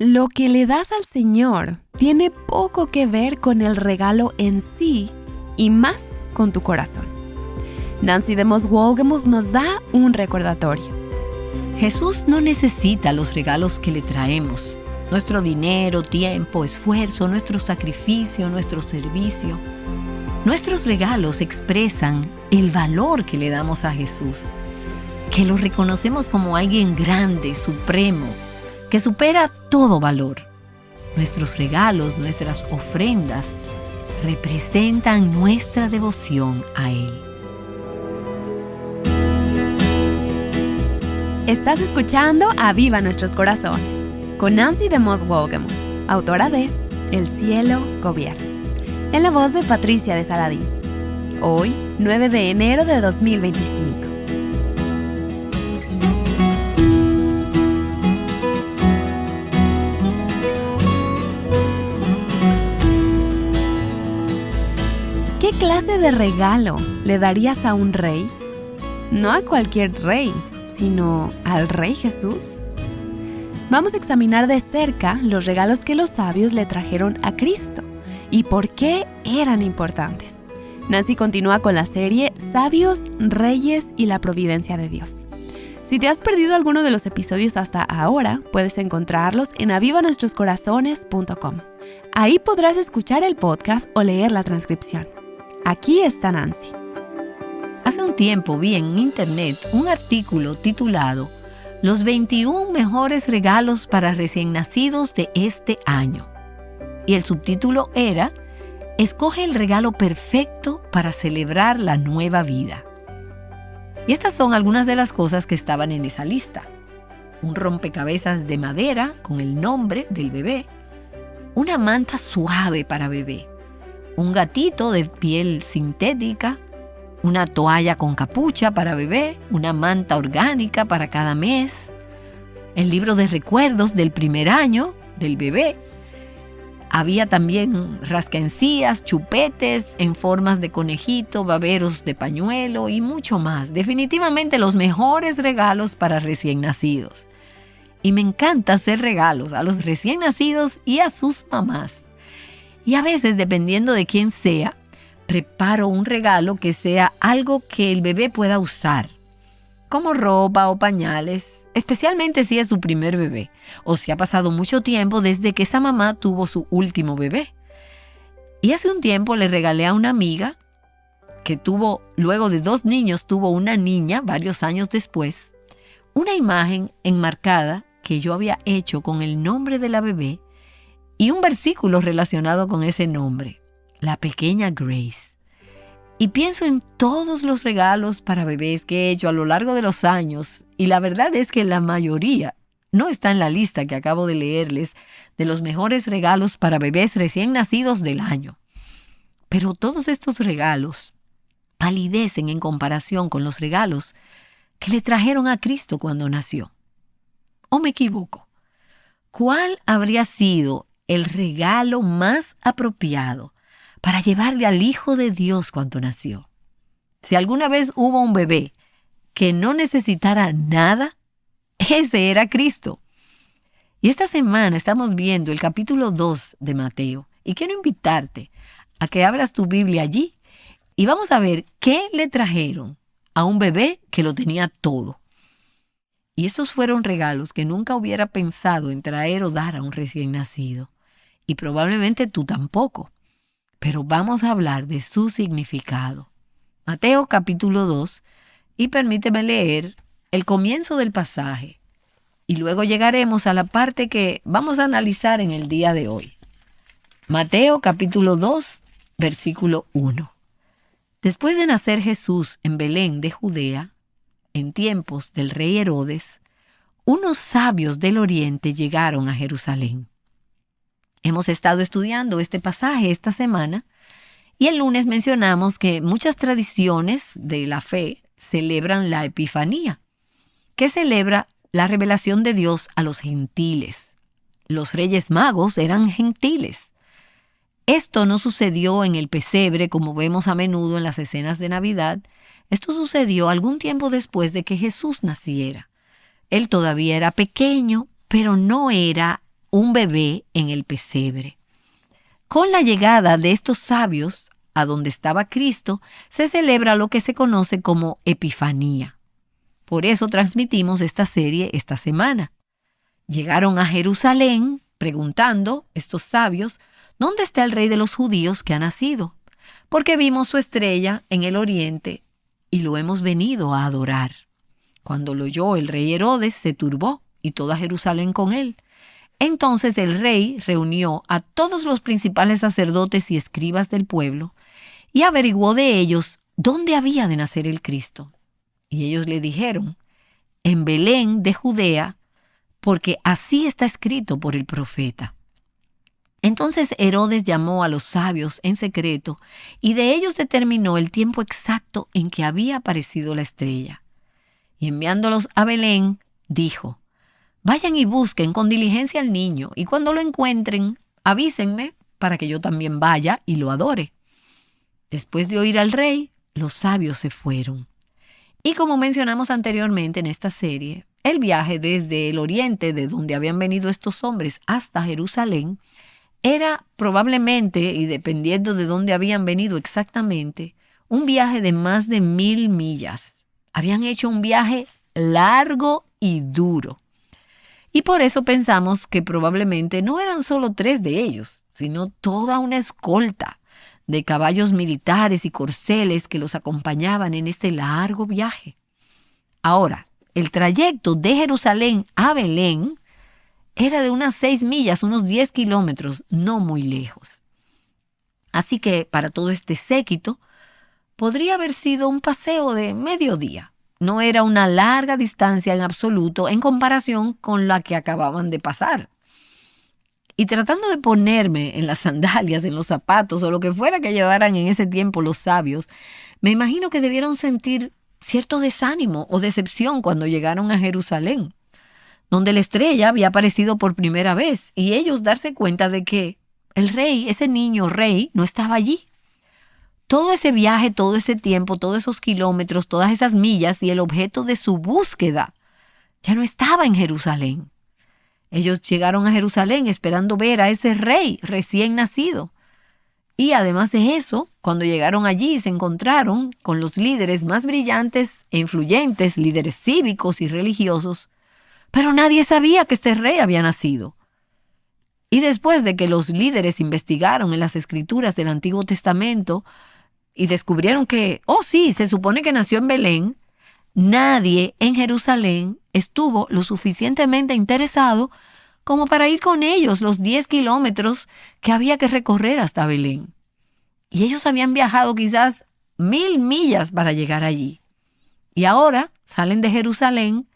lo que le das al Señor tiene poco que ver con el regalo en sí y más con tu corazón. Nancy DeMoss Wolgemuth nos da un recordatorio. Jesús no necesita los regalos que le traemos. Nuestro dinero, tiempo, esfuerzo, nuestro sacrificio, nuestro servicio. Nuestros regalos expresan el valor que le damos a Jesús, que lo reconocemos como alguien grande, supremo, que supera todo valor. Nuestros regalos, nuestras ofrendas, representan nuestra devoción a Él. Estás escuchando Aviva Nuestros Corazones con Nancy DeMoss Wolgemuth, autora de El cielo gobierna, en la voz de Patricia de Saladín. Hoy, 9 de enero de 2025. ¿Qué clase de regalo le darías a un rey? No a cualquier rey, sino al Rey Jesús. Vamos a examinar de cerca los regalos que los sabios le trajeron a Cristo y por qué eran importantes. Nancy continúa con la serie Sabios, Reyes y la Providencia de Dios. Si te has perdido alguno de los episodios hasta ahora, puedes encontrarlos en avivanuestroscorazones.com. Ahí podrás escuchar el podcast o leer la transcripción. Aquí está Nancy. Hace un tiempo vi en internet un artículo titulado Los 21 mejores regalos para recién nacidos de este año. Y el subtítulo era Escoge el regalo perfecto para celebrar la nueva vida. Y estas son algunas de las cosas que estaban en esa lista. Un rompecabezas de madera con el nombre del bebé. Una manta suave para bebé. Un gatito de piel sintética. Una toalla con capucha para bebé, una manta orgánica para cada mes, el libro de recuerdos del primer año del bebé. Había también rascaencías, chupetes en formas de conejito, baberos de pañuelo y mucho más. Definitivamente los mejores regalos para recién nacidos. Y me encanta hacer regalos a los recién nacidos y a sus mamás. Y a veces, dependiendo de quién sea, preparo un regalo que sea algo que el bebé pueda usar, como ropa o pañales, especialmente si es su primer bebé o si ha pasado mucho tiempo desde que esa mamá tuvo su último bebé. Y hace un tiempo le regalé a una amiga que luego de 2 niños, tuvo una niña varios años después, una imagen enmarcada que yo había hecho con el nombre de la bebé y un versículo relacionado con ese nombre. La pequeña Grace. Y pienso en todos los regalos para bebés que he hecho a lo largo de los años, y la verdad es que la mayoría no está en la lista que acabo de leerles de los mejores regalos para bebés recién nacidos del año. Pero todos estos regalos palidecen en comparación con los regalos que le trajeron a Cristo cuando nació. ¿O me equivoco? ¿Cuál habría sido el regalo más apropiado para llevarle al Hijo de Dios cuando nació? Si alguna vez hubo un bebé que no necesitara nada, ese era Cristo. Y esta semana estamos viendo el capítulo 2 de Mateo. Y quiero invitarte a que abras tu Biblia allí y vamos a ver qué le trajeron a un bebé que lo tenía todo. Y estos fueron regalos que nunca hubiera pensado en traer o dar a un recién nacido. Y probablemente tú tampoco. Pero vamos a hablar de su significado. Mateo capítulo 2, y permíteme leer el comienzo del pasaje. Y luego llegaremos a la parte que vamos a analizar en el día de hoy. Mateo capítulo 2, versículo 1. Después de nacer Jesús en Belén de Judea, en tiempos del rey Herodes, unos sabios del oriente llegaron a Jerusalén. Hemos estado estudiando este pasaje esta semana y el lunes mencionamos que muchas tradiciones de la fe celebran la Epifanía, que celebra la revelación de Dios a los gentiles. Los reyes magos eran gentiles. Esto no sucedió en el pesebre como vemos a menudo en las escenas de Navidad. Esto sucedió algún tiempo después de que Jesús naciera. Él todavía era pequeño, pero no era un bebé en el pesebre. Con la llegada de estos sabios a donde estaba Cristo, se celebra lo que se conoce como Epifanía. Por eso transmitimos esta serie esta semana. Llegaron a Jerusalén preguntando, estos sabios, ¿dónde está el rey de los judíos que ha nacido? Porque vimos su estrella en el oriente y lo hemos venido a adorar. Cuando lo oyó el rey Herodes, se turbó y toda Jerusalén con él. Entonces el rey reunió a todos los principales sacerdotes y escribas del pueblo y averiguó de ellos dónde había de nacer el Cristo. Y ellos le dijeron, en Belén de Judea, porque así está escrito por el profeta. Entonces Herodes llamó a los sabios en secreto y de ellos determinó el tiempo exacto en que había aparecido la estrella. Y enviándolos a Belén, dijo, vayan y busquen con diligencia al niño y cuando lo encuentren, avísenme para que yo también vaya y lo adore. Después de oír al rey, los sabios se fueron. Y como mencionamos anteriormente en esta serie, el viaje desde el oriente, de donde habían venido estos hombres, hasta Jerusalén, era probablemente, y dependiendo de dónde habían venido exactamente, un viaje de más de 1000 millas. Habían hecho un viaje largo y duro. Y por eso pensamos que probablemente no eran solo 3 de ellos, sino toda una escolta de caballos militares y corceles que los acompañaban en este largo viaje. Ahora, el trayecto de Jerusalén a Belén era de unas 6 millas, unos 10 kilómetros, no muy lejos. Así que para todo este séquito, podría haber sido un paseo de mediodía. No era una larga distancia en absoluto en comparación con la que acababan de pasar. Y tratando de ponerme en las sandalias, en los zapatos o lo que fuera que llevaran en ese tiempo los sabios, me imagino que debieron sentir cierto desánimo o decepción cuando llegaron a Jerusalén, donde la estrella había aparecido por primera vez y ellos darse cuenta de que el rey, ese niño rey, no estaba allí. Todo ese viaje, todo ese tiempo, todos esos kilómetros, todas esas millas y el objeto de su búsqueda ya no estaba en Jerusalén. Ellos llegaron a Jerusalén esperando ver a ese rey recién nacido. Y además de eso, cuando llegaron allí se encontraron con los líderes más brillantes e influyentes, líderes cívicos y religiosos, pero nadie sabía que este rey había nacido. Y después de que los líderes investigaron en las escrituras del Antiguo Testamento y descubrieron que, oh sí, se supone que nació en Belén, nadie en Jerusalén estuvo lo suficientemente interesado como para ir con ellos los 10 kilómetros que había que recorrer hasta Belén. Y ellos habían viajado quizás 1000 millas para llegar allí. Y ahora salen de Jerusalén,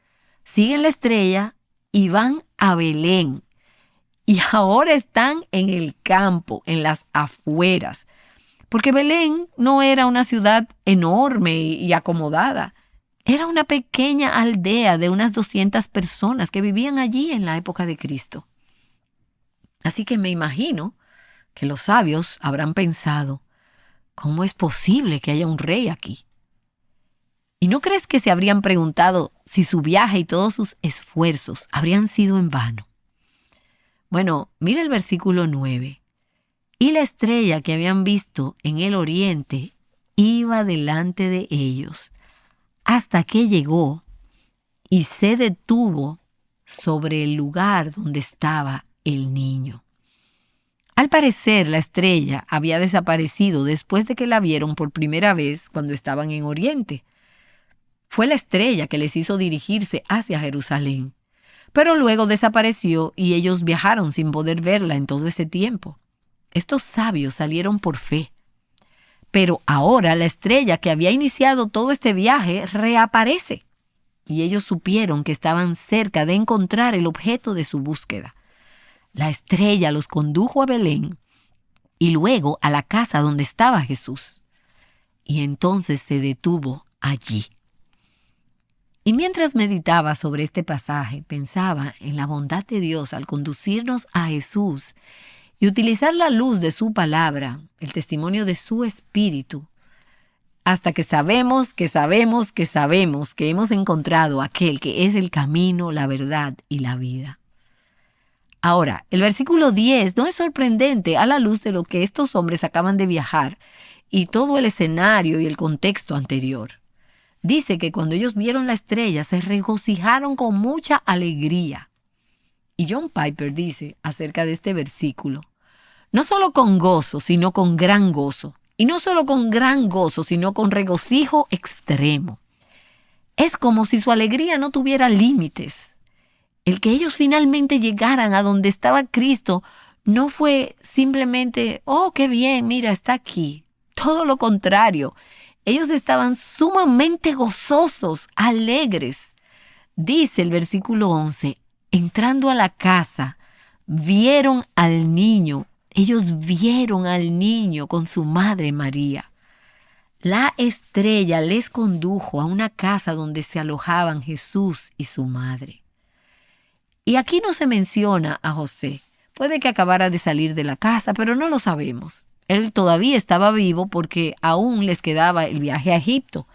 siguen la estrella y van a Belén. Y ahora están en el campo, en las afueras. Porque Belén no era una ciudad enorme y acomodada. Era una pequeña aldea de unas 200 personas que vivían allí en la época de Cristo. Así que me imagino que los sabios habrán pensado, ¿cómo es posible que haya un rey aquí? ¿Y no crees que se habrían preguntado si su viaje y todos sus esfuerzos habrían sido en vano? Bueno, mira el versículo 9. Y la estrella que habían visto en el oriente iba delante de ellos, hasta que llegó y se detuvo sobre el lugar donde estaba el niño. Al parecer, la estrella había desaparecido después de que la vieron por primera vez cuando estaban en Oriente. Fue la estrella que les hizo dirigirse hacia Jerusalén, pero luego desapareció y ellos viajaron sin poder verla en todo ese tiempo. Estos sabios salieron por fe. Pero ahora la estrella que había iniciado todo este viaje reaparece y ellos supieron que estaban cerca de encontrar el objeto de su búsqueda. La estrella los condujo a Belén y luego a la casa donde estaba Jesús. Y entonces se detuvo allí. Y mientras meditaba sobre este pasaje, pensaba en la bondad de Dios al conducirnos a Jesús y utilizar la luz de su palabra, el testimonio de su espíritu, hasta que sabemos que hemos encontrado aquel que es el camino, la verdad y la vida. Ahora, el versículo 10 no es sorprendente a la luz de lo que estos hombres acaban de viajar y todo el escenario y el contexto anterior. Dice que cuando ellos vieron la estrella se regocijaron con mucha alegría. Y John Piper dice acerca de este versículo: no solo con gozo, sino con gran gozo. Y no solo con gran gozo, sino con regocijo extremo. Es como si su alegría no tuviera límites. El que ellos finalmente llegaran a donde estaba Cristo no fue simplemente, oh, qué bien, mira, está aquí. Todo lo contrario. Ellos estaban sumamente gozosos, alegres. Dice el versículo 11, entrando a la casa, vieron al niño. Ellos vieron al niño con su madre María. La estrella les condujo a una casa donde se alojaban Jesús y su madre. Y aquí no se menciona a José. Puede que acabara de salir de la casa, pero no lo sabemos. Él todavía estaba vivo porque aún les quedaba el viaje a Egipto,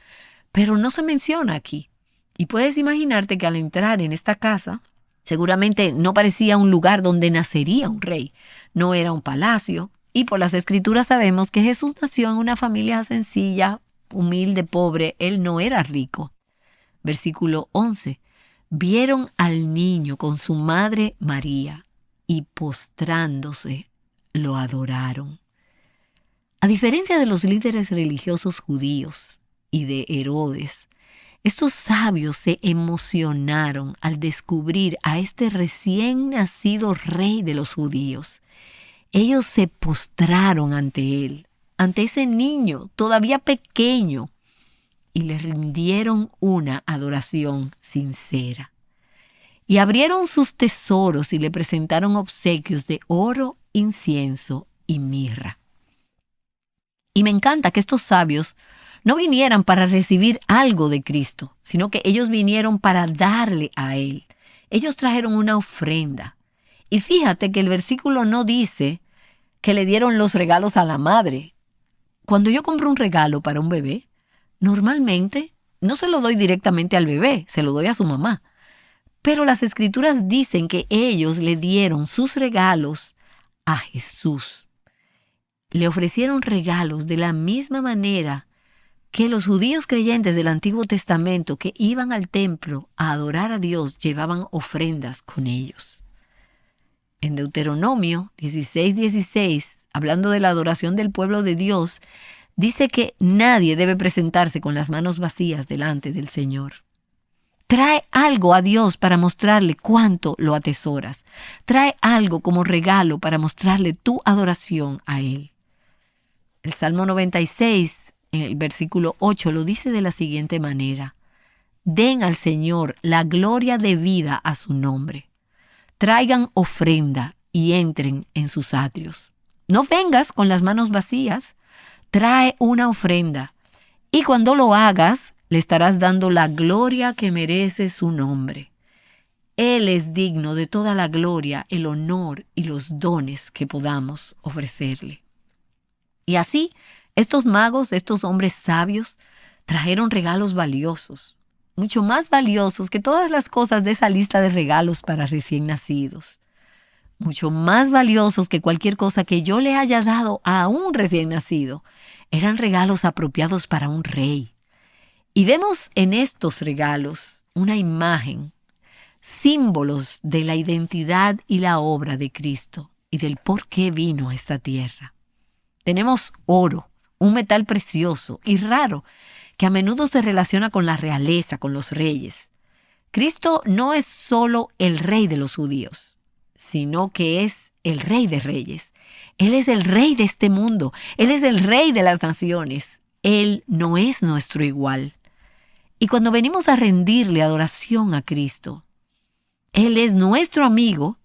pero no se menciona aquí. Y puedes imaginarte que al entrar en esta casa, seguramente no parecía un lugar donde nacería un rey. No era un palacio. Y por las escrituras sabemos que Jesús nació en una familia sencilla, humilde, pobre. Él no era rico. Versículo 11. Vieron al niño con su madre María y postrándose lo adoraron. A diferencia de los líderes religiosos judíos y de Herodes, estos sabios se emocionaron al descubrir a este recién nacido rey de los judíos. Ellos se postraron ante él, ante ese niño todavía pequeño, y le rindieron una adoración sincera. Y abrieron sus tesoros y le presentaron obsequios de oro, incienso y mirra. Y me encanta que estos sabios no vinieran para recibir algo de Cristo, sino que ellos vinieron para darle a Él. Ellos trajeron una ofrenda. Y fíjate que el versículo no dice que le dieron los regalos a la madre. Cuando yo compro un regalo para un bebé, normalmente no se lo doy directamente al bebé, se lo doy a su mamá. Pero las escrituras dicen que ellos le dieron sus regalos a Jesús. Le ofrecieron regalos de la misma manera que los judíos creyentes del Antiguo Testamento que iban al templo a adorar a Dios llevaban ofrendas con ellos. En Deuteronomio 16:16, hablando de la adoración del pueblo de Dios, dice que nadie debe presentarse con las manos vacías delante del Señor. Trae algo a Dios para mostrarle cuánto lo atesoras. Trae algo como regalo para mostrarle tu adoración a Él. El Salmo 96, en el versículo 8, lo dice de la siguiente manera: den al Señor la gloria debida a su nombre. Traigan ofrenda y entren en sus atrios. No vengas con las manos vacías. Trae una ofrenda. Y cuando lo hagas, le estarás dando la gloria que merece su nombre. Él es digno de toda la gloria, el honor y los dones que podamos ofrecerle. Y así, estos magos, estos hombres sabios, trajeron regalos valiosos, mucho más valiosos que todas las cosas de esa lista de regalos para recién nacidos. Mucho más valiosos que cualquier cosa que yo le haya dado a un recién nacido. Eran regalos apropiados para un rey. Y vemos en estos regalos una imagen, símbolos de la identidad y la obra de Cristo y del por qué vino a esta tierra. Tenemos oro, un metal precioso y raro que a menudo se relaciona con la realeza, con los reyes. Cristo no es solo el rey de los judíos, sino que es el rey de reyes. Él es el rey de este mundo. Él es el rey de las naciones. Él no es nuestro igual. Y cuando venimos a rendirle adoración a Cristo, Él es nuestro amigo,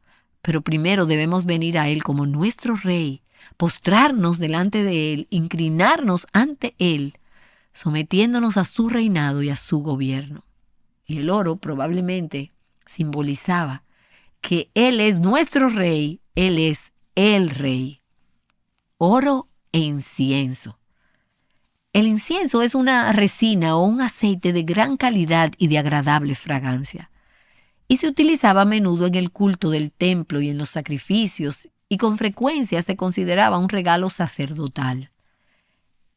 pero primero debemos venir a Él como nuestro rey, postrarnos delante de Él, inclinarnos ante Él, sometiéndonos a su reinado y a su gobierno. Y el oro probablemente simbolizaba que Él es nuestro rey, Él es el rey. Oro e incienso. El incienso es una resina o un aceite de gran calidad y de agradable fragancia. y se utilizaba a menudo en el culto del templo y en los sacrificios, y con frecuencia se consideraba un regalo sacerdotal.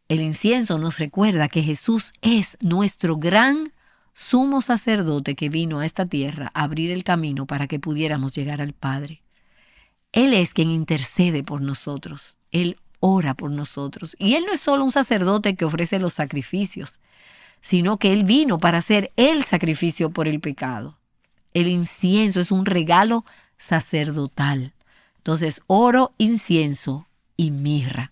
El incienso nos recuerda que Jesús es nuestro gran sumo sacerdote que vino a esta tierra a abrir el camino para que pudiéramos llegar al Padre. Él es quien intercede por nosotros. Él ora por nosotros. Y Él no es solo un sacerdote que ofrece los sacrificios, sino que Él vino para hacer el sacrificio por el pecado. El incienso es un regalo sacerdotal. Entonces, oro, incienso y mirra.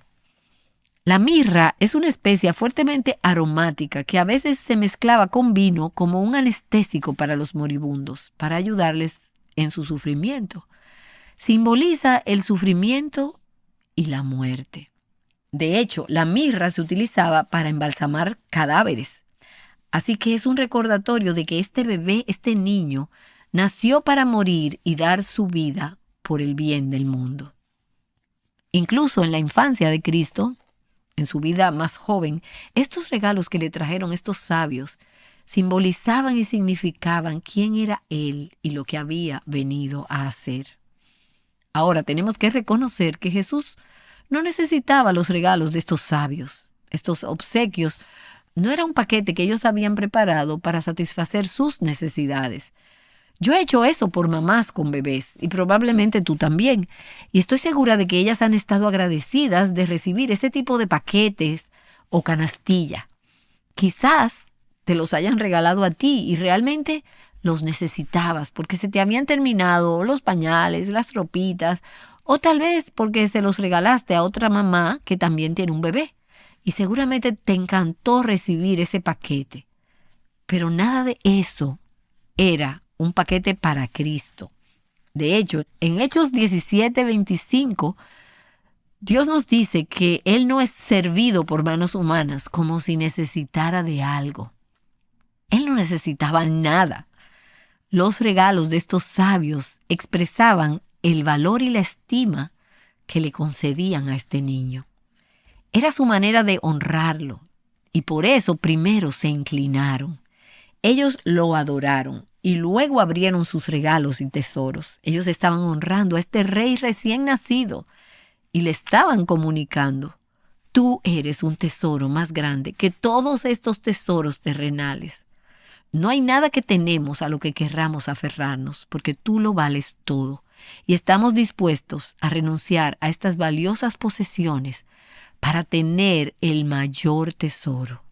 La mirra es una especia fuertemente aromática que a veces se mezclaba con vino como un anestésico para los moribundos, para ayudarles en su sufrimiento. Simboliza el sufrimiento y la muerte. De hecho, la mirra se utilizaba para embalsamar cadáveres. Así que es un recordatorio de que este bebé, este niño, nació para morir y dar su vida por el bien del mundo. Incluso en la infancia de Cristo, en su vida más joven, estos regalos que le trajeron estos sabios simbolizaban y significaban quién era Él y lo que había venido a hacer. Ahora tenemos que reconocer que Jesús no necesitaba los regalos de estos sabios. Estos obsequios no era un paquete que ellos habían preparado para satisfacer sus necesidades. Yo he hecho eso por mamás con bebés y probablemente tú también. Y estoy segura de que ellas han estado agradecidas de recibir ese tipo de paquetes o canastilla. Quizás te los hayan regalado a ti y realmente los necesitabas porque se te habían terminado los pañales, las ropitas, o tal vez porque se los regalaste a otra mamá que también tiene un bebé. Y seguramente te encantó recibir ese paquete. Pero nada de eso era un paquete para Cristo. De hecho, en Hechos 17:25, Dios nos dice que Él no es servido por manos humanas como si necesitara de algo. Él no necesitaba nada. Los regalos de estos sabios expresaban el valor y la estima que le concedían a este niño. Era su manera de honrarlo, y por eso primero se inclinaron. Ellos lo adoraron y luego abrieron sus regalos y tesoros. Ellos estaban honrando a este rey recién nacido y le estaban comunicando: tú eres un tesoro más grande que todos estos tesoros terrenales. No hay nada que tenemos a lo que querramos aferrarnos, porque tú lo vales todo. Y estamos dispuestos a renunciar a estas valiosas posesiones para tener el mayor tesoro.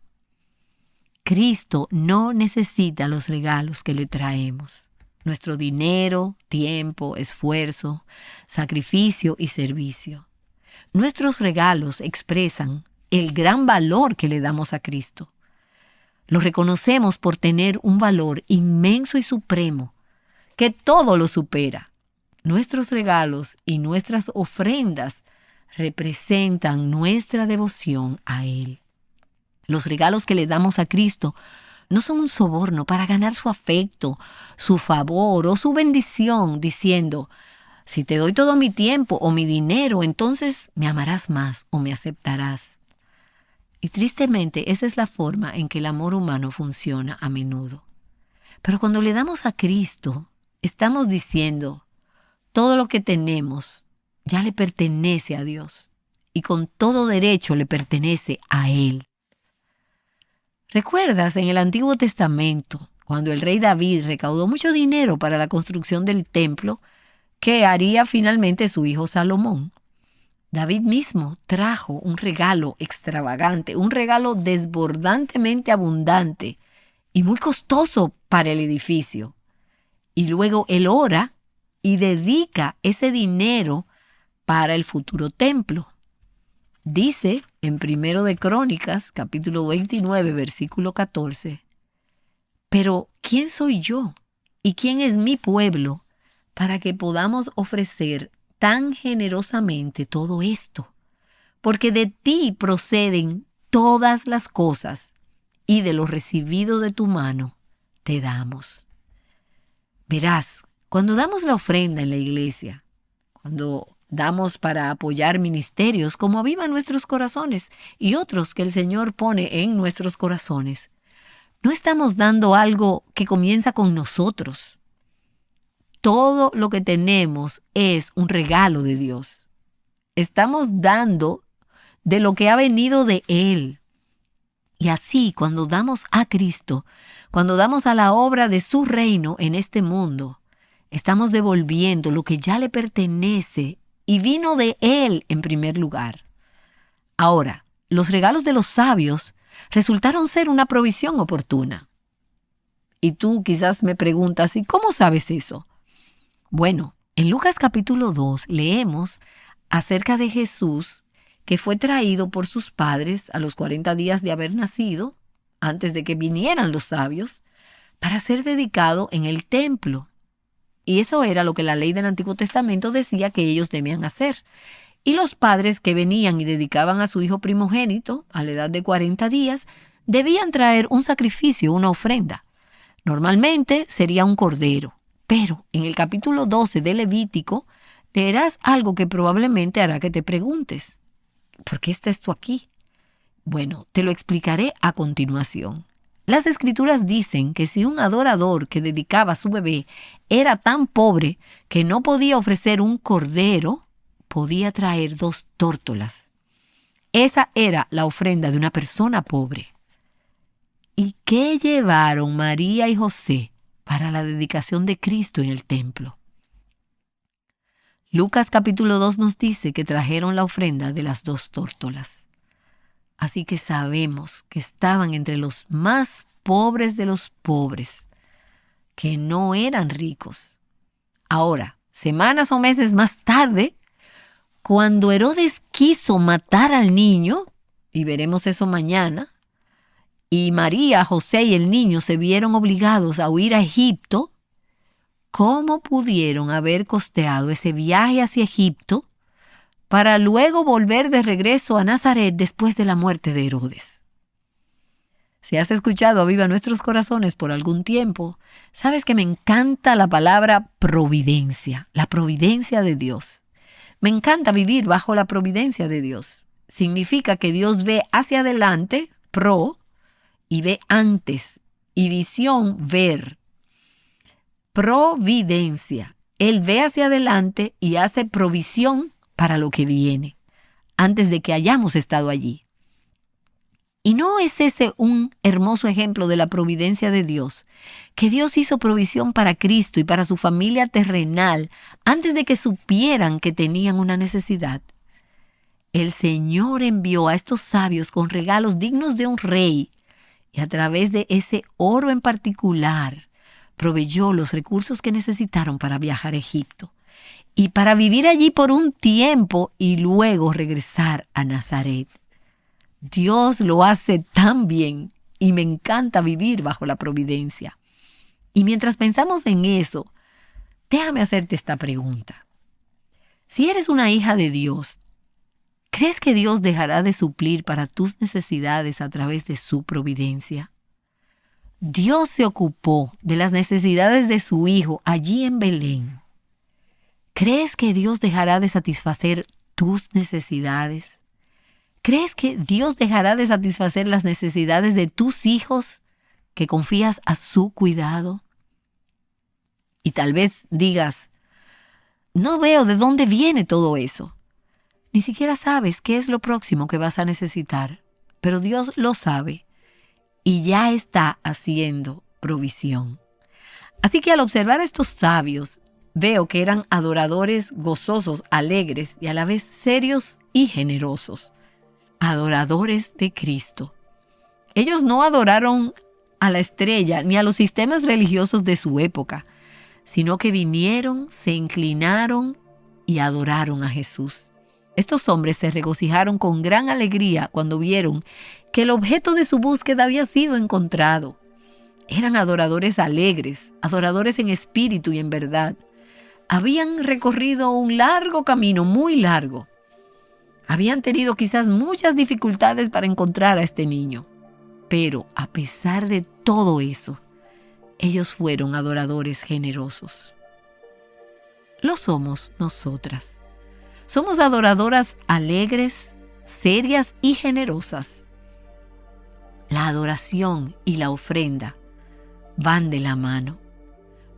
Cristo no necesita los regalos que le traemos. Nuestro dinero, tiempo, esfuerzo, sacrificio y servicio. Nuestros regalos expresan el gran valor que le damos a Cristo. Lo reconocemos por tener un valor inmenso y supremo que todo lo supera. Nuestros regalos y nuestras ofrendas representan nuestra devoción a Él. Los regalos que le damos a Cristo no son un soborno para ganar su afecto, su favor o su bendición, diciendo: si te doy todo mi tiempo o mi dinero, entonces me amarás más o me aceptarás. Y tristemente, esa es la forma en que el amor humano funciona a menudo. Pero cuando le damos a Cristo, estamos diciendo: todo lo que tenemos ya le pertenece a Dios y con todo derecho le pertenece a Él. ¿Recuerdas en el Antiguo Testamento, cuando el rey David recaudó mucho dinero para la construcción del templo, que haría finalmente su hijo Salomón? David mismo trajo un regalo extravagante, un regalo desbordantemente abundante y muy costoso para el edificio. Y luego él ora y dedica ese dinero para el futuro templo. Dice en 1 de Crónicas, capítulo 29, versículo 14, pero ¿quién soy yo y quién es mi pueblo para que podamos ofrecer tan generosamente todo esto? Porque de ti proceden todas las cosas y de lo recibido de tu mano te damos. Verás, cuando damos la ofrenda en la iglesia, cuando damos para apoyar ministerios como Aviva Nuestros Corazones y otros que el Señor pone en nuestros corazones, no estamos dando algo que comienza con nosotros. todo lo que tenemos es un regalo de Dios. Estamos dando de lo que ha venido de Él. Y así, cuando damos a Cristo, cuando damos a la obra de su reino en este mundo, estamos devolviendo lo que ya le pertenece y vino de Él en primer lugar. Ahora, los regalos de los sabios resultaron ser una provisión oportuna. Y tú quizás me preguntas, ¿y cómo sabes eso? Bueno, en Lucas capítulo 2 leemos acerca de Jesús que fue traído por sus padres a los 40 días de haber nacido, antes de que vinieran los sabios, para ser dedicado en el templo. Y eso era lo que la ley del Antiguo Testamento decía que ellos debían hacer. Y los padres que venían y dedicaban a su hijo primogénito, a la edad de 40 días, debían traer un sacrificio, una ofrenda. Normalmente sería un cordero, pero en el capítulo 12 de Levítico leerás algo que probablemente hará que te preguntes, ¿por qué está esto aquí? Bueno, te lo explicaré a continuación. Las Escrituras dicen que si un adorador que dedicaba a su bebé era tan pobre que no podía ofrecer un cordero, podía traer 2 tórtolas. Esa era la ofrenda de una persona pobre. ¿Y qué llevaron María y José para la dedicación de Cristo en el templo? Lucas capítulo 2 nos dice que trajeron la ofrenda de las 2 tórtolas. Así que sabemos que estaban entre los más pobres de los pobres, que no eran ricos. Ahora, semanas o meses más tarde, cuando Herodes quiso matar al niño, y veremos eso mañana, y María, José y el niño se vieron obligados a huir a Egipto, ¿cómo pudieron haber costeado ese viaje hacia Egipto para luego volver de regreso a Nazaret después de la muerte de Herodes? Si has escuchado Aviva Nuestros Corazones por algún tiempo, sabes que me encanta la palabra providencia, la providencia de Dios. Me encanta vivir bajo la providencia de Dios. Significa que Dios ve hacia adelante, y ve antes, y visión, ver. Providencia. Él ve hacia adelante y hace provisión para lo que viene, antes de que hayamos estado allí. ¿Y no es ese un hermoso ejemplo de la providencia de Dios? Que Dios hizo provisión para Cristo y para su familia terrenal antes de que supieran que tenían una necesidad. El Señor envió a estos sabios con regalos dignos de un rey y a través de ese oro en particular proveyó los recursos que necesitaron para viajar a Egipto y para vivir allí por un tiempo y luego regresar a Nazaret. Dios lo hace tan bien y me encanta vivir bajo la providencia. Y mientras pensamos en eso, déjame hacerte esta pregunta. Si eres una hija de Dios, ¿crees que Dios dejará de suplir para tus necesidades a través de su providencia? Dios se ocupó de las necesidades de su hijo allí en Belén. ¿Crees que Dios dejará de satisfacer tus necesidades? ¿Crees que Dios dejará de satisfacer las necesidades de tus hijos que confías a su cuidado? Y tal vez digas, no veo de dónde viene todo eso. Ni siquiera sabes qué es lo próximo que vas a necesitar, pero Dios lo sabe y ya está haciendo provisión. Así que al observar a estos sabios, veo que eran adoradores gozosos, alegres y a la vez serios y generosos. Adoradores de Cristo. Ellos no adoraron a la estrella ni a los sistemas religiosos de su época, sino que vinieron, se inclinaron y adoraron a Jesús. Estos hombres se regocijaron con gran alegría cuando vieron que el objeto de su búsqueda había sido encontrado. Eran adoradores alegres, adoradores en espíritu y en verdad. Habían recorrido un largo camino, muy largo. Habían tenido quizás muchas dificultades para encontrar a este niño. Pero a pesar de todo eso, ellos fueron adoradores generosos. Lo somos nosotras. Somos adoradoras alegres, serias y generosas. La adoración y la ofrenda van de la mano.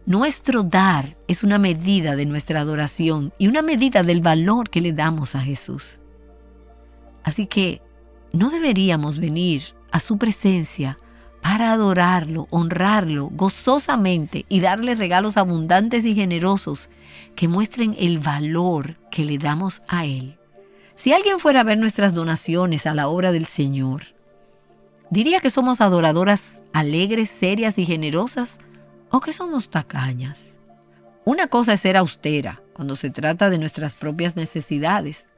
Nuestro dar es una medida de nuestra adoración y una medida del valor que le damos a Jesús. Así que no deberíamos venir a su presencia para adorarlo, honrarlo gozosamente y darle regalos abundantes y generosos que muestren el valor que le damos a Él. Si alguien fuera a ver nuestras donaciones a la obra del Señor, ¿diría que somos adoradoras alegres, serias y generosas o que somos tacañas? Una cosa es ser austera cuando se trata de nuestras propias necesidades,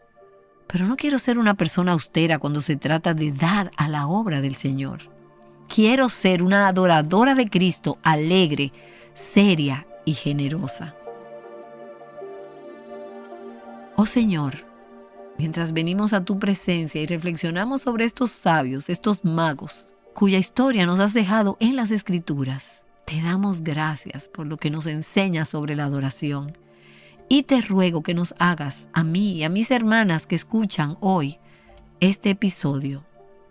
pero no quiero ser una persona austera cuando se trata de dar a la obra del Señor. Quiero ser una adoradora de Cristo alegre, seria y generosa. Oh Señor, mientras venimos a tu presencia y reflexionamos sobre estos sabios, estos magos, cuya historia nos has dejado en las Escrituras, te damos gracias por lo que nos enseñas sobre la adoración. Y te ruego que nos hagas, a mí y a mis hermanas que escuchan hoy este episodio,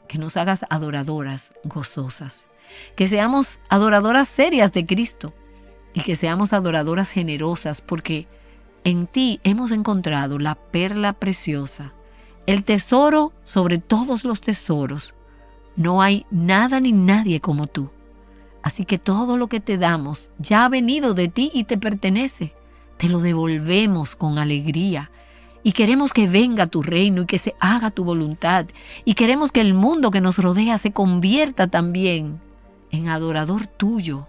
que nos hagas adoradoras gozosas, que seamos adoradoras serias de Cristo y que seamos adoradoras generosas, porque en ti hemos encontrado la perla preciosa, el tesoro sobre todos los tesoros. No hay nada ni nadie como tú. Así que todo lo que te damos ya ha venido de ti y te pertenece. Te lo devolvemos con alegría. Y queremos que venga tu reino y que se haga tu voluntad. Y queremos que el mundo que nos rodea se convierta también en adorador tuyo,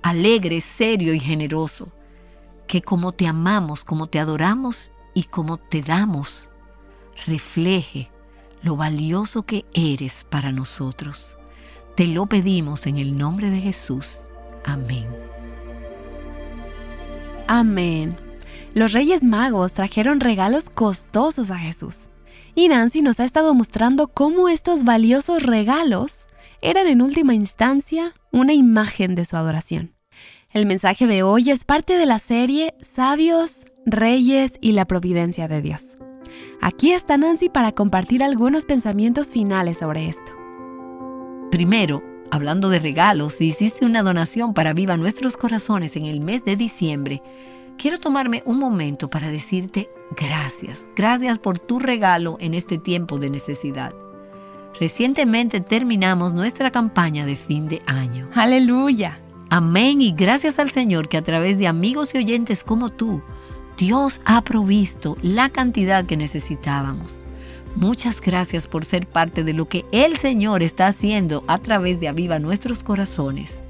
alegre, serio y generoso. Que como te amamos, como te adoramos y como te damos, refleje lo valioso que eres para nosotros. Te lo pedimos en el nombre de Jesús. Amén. Amén. Los Reyes Magos trajeron regalos costosos a Jesús. Y Nancy nos ha estado mostrando cómo estos valiosos regalos eran en última instancia una imagen de su adoración. El mensaje de hoy es parte de la serie Sabios, Reyes y la Providencia de Dios. Aquí está Nancy para compartir algunos pensamientos finales sobre esto. Primero, hablando de regalos, si hiciste una donación para Viva Nuestros Corazones en el mes de diciembre, quiero tomarme un momento para decirte gracias. Gracias por tu regalo en este tiempo de necesidad. Recientemente terminamos nuestra campaña de fin de año. ¡Aleluya! Amén, y gracias al Señor que a través de amigos y oyentes como tú, Dios ha provisto la cantidad que necesitábamos. Muchas gracias por ser parte de lo que el Señor está haciendo a través de Aviva Nuestros Corazones.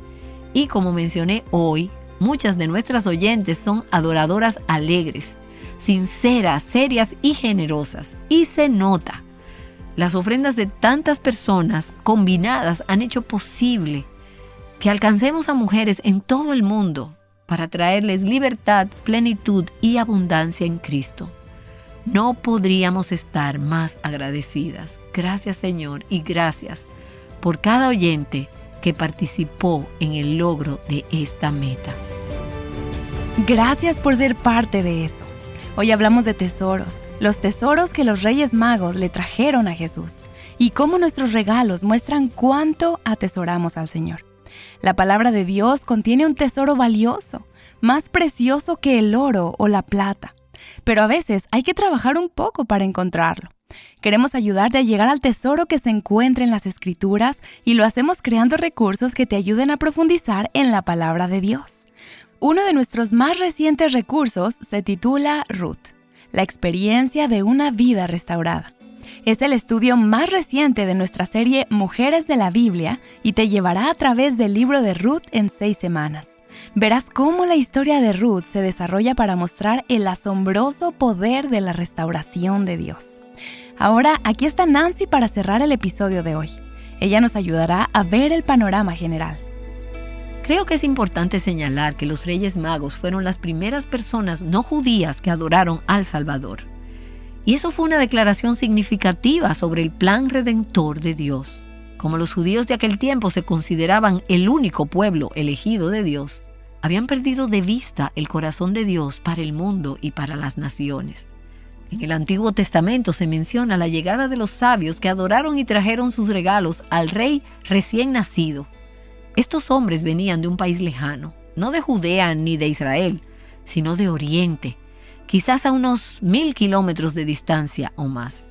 Y como mencioné hoy, muchas de nuestras oyentes son adoradoras alegres, sinceras, serias y generosas. Y se nota. Las ofrendas de tantas personas combinadas han hecho posible que alcancemos a mujeres en todo el mundo para traerles libertad, plenitud y abundancia en Cristo. No podríamos estar más agradecidas. Gracias, Señor, y gracias por cada oyente que participó en el logro de esta meta. Gracias por ser parte de eso. Hoy hablamos de tesoros, los tesoros que los Reyes Magos le trajeron a Jesús y cómo nuestros regalos muestran cuánto atesoramos al Señor. La palabra de Dios contiene un tesoro valioso, más precioso que el oro o la plata. Pero a veces hay que trabajar un poco para encontrarlo. Queremos ayudarte a llegar al tesoro que se encuentra en las Escrituras y lo hacemos creando recursos que te ayuden a profundizar en la palabra de Dios. Uno de nuestros más recientes recursos se titula Ruth, la experiencia de una vida restaurada. Es el estudio más reciente de nuestra serie Mujeres de la Biblia y te llevará a través del libro de Ruth en 6 semanas. Verás cómo la historia de Ruth se desarrolla para mostrar el asombroso poder de la restauración de Dios. Ahora, aquí está Nancy para cerrar el episodio de hoy. Ella nos ayudará a ver el panorama general. Creo que es importante señalar que los Reyes Magos fueron las primeras personas no judías que adoraron al Salvador. Y eso fue una declaración significativa sobre el plan redentor de Dios. Como los judíos de aquel tiempo se consideraban el único pueblo elegido de Dios, habían perdido de vista el corazón de Dios para el mundo y para las naciones. En el Antiguo Testamento se menciona la llegada de los sabios que adoraron y trajeron sus regalos al rey recién nacido. Estos hombres venían de un país lejano, no de Judea ni de Israel, sino de Oriente, quizás a unos 1000 kilómetros de distancia o más.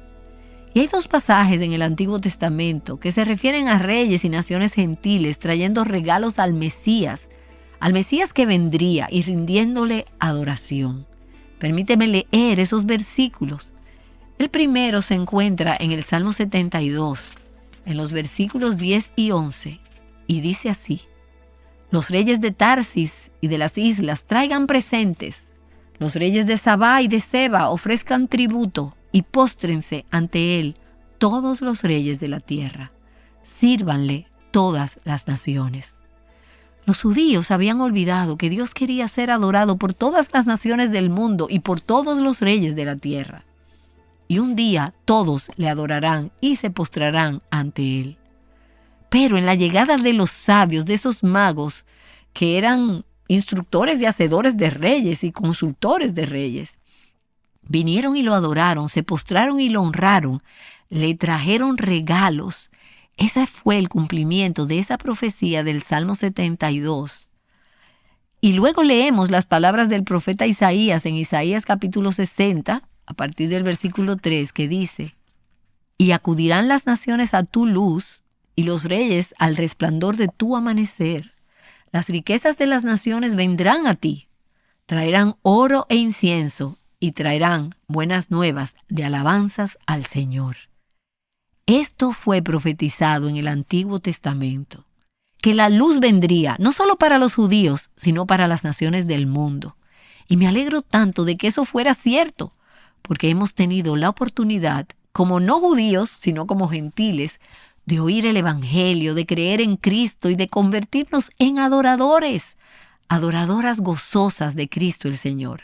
Y hay 2 pasajes en el Antiguo Testamento que se refieren a reyes y naciones gentiles trayendo regalos al Mesías que vendría y rindiéndole adoración. Permíteme leer esos versículos. El primero se encuentra en el Salmo 72, en los versículos 10 y 11, y dice así: Los reyes de Tarsis y de las islas traigan presentes. Los reyes de Sabá y de Seba ofrezcan tributo y póstrense ante él todos los reyes de la tierra. Sírvanle todas las naciones. Los judíos habían olvidado que Dios quería ser adorado por todas las naciones del mundo y por todos los reyes de la tierra. Y un día todos le adorarán y se postrarán ante él. Pero en la llegada de los sabios, de esos magos que eran instructores y hacedores de reyes y consultores de reyes, vinieron y lo adoraron, se postraron y lo honraron, le trajeron regalos. Ese fue el cumplimiento de esa profecía del Salmo 72. Y luego leemos las palabras del profeta Isaías en Isaías capítulo 60, a partir del versículo 3, que dice: Y acudirán las naciones a tu luz, y los reyes al resplandor de tu amanecer. Las riquezas de las naciones vendrán a ti, traerán oro e incienso, y traerán buenas nuevas de alabanzas al Señor. Esto fue profetizado en el Antiguo Testamento, que la luz vendría no solo para los judíos, sino para las naciones del mundo. Y me alegro tanto de que eso fuera cierto, porque hemos tenido la oportunidad, como no judíos, sino como gentiles, de oír el Evangelio, de creer en Cristo y de convertirnos en adoradores, adoradoras gozosas de Cristo el Señor.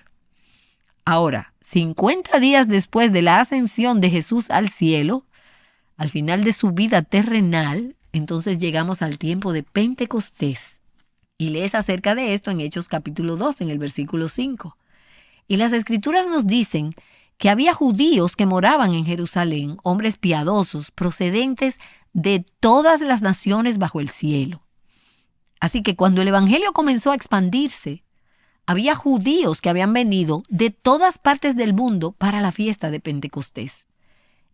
Ahora, 50 días después de la ascensión de Jesús al cielo, al final de su vida terrenal, entonces llegamos al tiempo de Pentecostés. Y lees acerca de esto en Hechos capítulo 2, en el versículo 5. Y las Escrituras nos dicen que había judíos que moraban en Jerusalén, hombres piadosos, procedentes de todas las naciones bajo el cielo. Así que cuando el Evangelio comenzó a expandirse, había judíos que habían venido de todas partes del mundo para la fiesta de Pentecostés.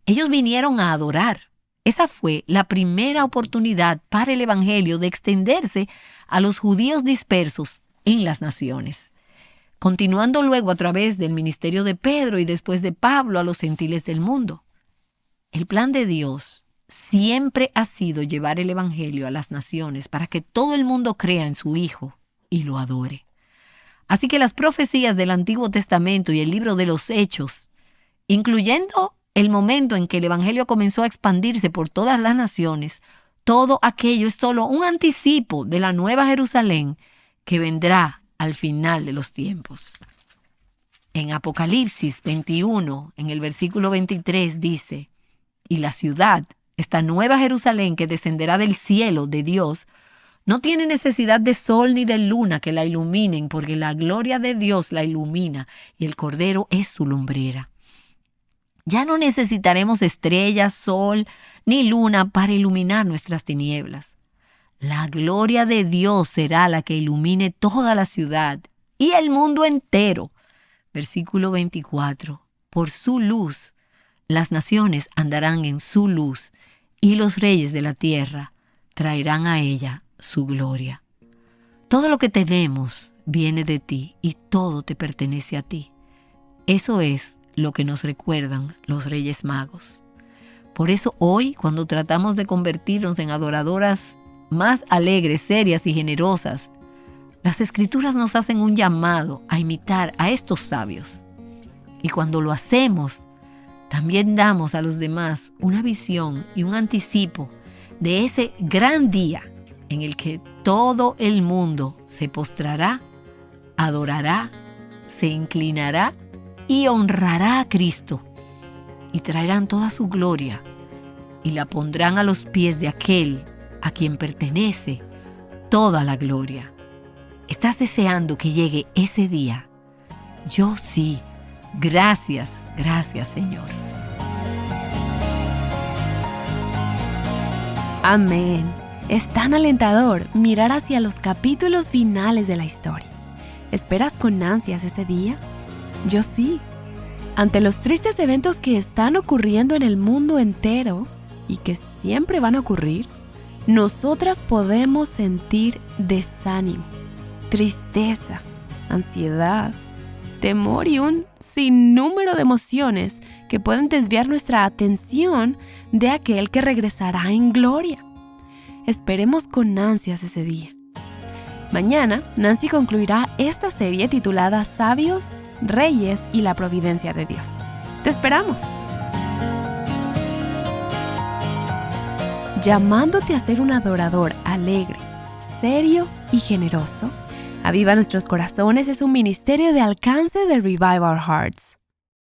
Ellos vinieron a adorar. Esa fue la primera oportunidad para el Evangelio de extenderse a los judíos dispersos en las naciones. Continuando luego a través del ministerio de Pedro y después de Pablo a los gentiles del mundo. El plan de Dios siempre ha sido llevar el Evangelio a las naciones para que todo el mundo crea en su Hijo y lo adore. Así que las profecías del Antiguo Testamento y el libro de los Hechos, incluyendo el momento en que el Evangelio comenzó a expandirse por todas las naciones, todo aquello es solo un anticipo de la nueva Jerusalén que vendrá al final de los tiempos. En Apocalipsis 21, en el versículo 23, dice: Y la ciudad, esta nueva Jerusalén que descenderá del cielo de Dios, no tiene necesidad de sol ni de luna que la iluminen, porque la gloria de Dios la ilumina y el Cordero es su lumbrera. Ya no necesitaremos estrellas, sol ni luna para iluminar nuestras tinieblas. La gloria de Dios será la que ilumine toda la ciudad y el mundo entero. Versículo 24. Por su luz, las naciones andarán en su luz, y los reyes de la tierra traerán a ella su gloria. Todo lo que tenemos viene de ti y todo te pertenece a ti. Eso es lo que nos recuerdan los Reyes Magos. Por eso hoy, cuando tratamos de convertirnos en adoradoras más alegres, serias y generosas, las Escrituras nos hacen un llamado a imitar a estos sabios. Y cuando lo hacemos, también damos a los demás una visión y un anticipo de ese gran día en el que todo el mundo se postrará, adorará, se inclinará y honrará a Cristo, y traerán toda su gloria y la pondrán a los pies de aquel a quien pertenece toda la gloria. ¿Estás deseando que llegue ese día? Yo sí. Gracias, gracias, Señor. Amén. Es tan alentador mirar hacia los capítulos finales de la historia. ¿Esperas con ansias ese día? Yo sí. Ante los tristes eventos que están ocurriendo en el mundo entero y que siempre van a ocurrir, nosotras podemos sentir desánimo, tristeza, ansiedad, temor y un sinnúmero de emociones que pueden desviar nuestra atención de aquel que regresará en gloria. Esperemos con ansias ese día. Mañana, Nancy concluirá esta serie titulada Sabios, Reyes y la Providencia de Dios. ¡Te esperamos! Llamándote a ser un adorador alegre, serio y generoso, Aviva Nuestros Corazones es un ministerio de alcance de Revive Our Hearts.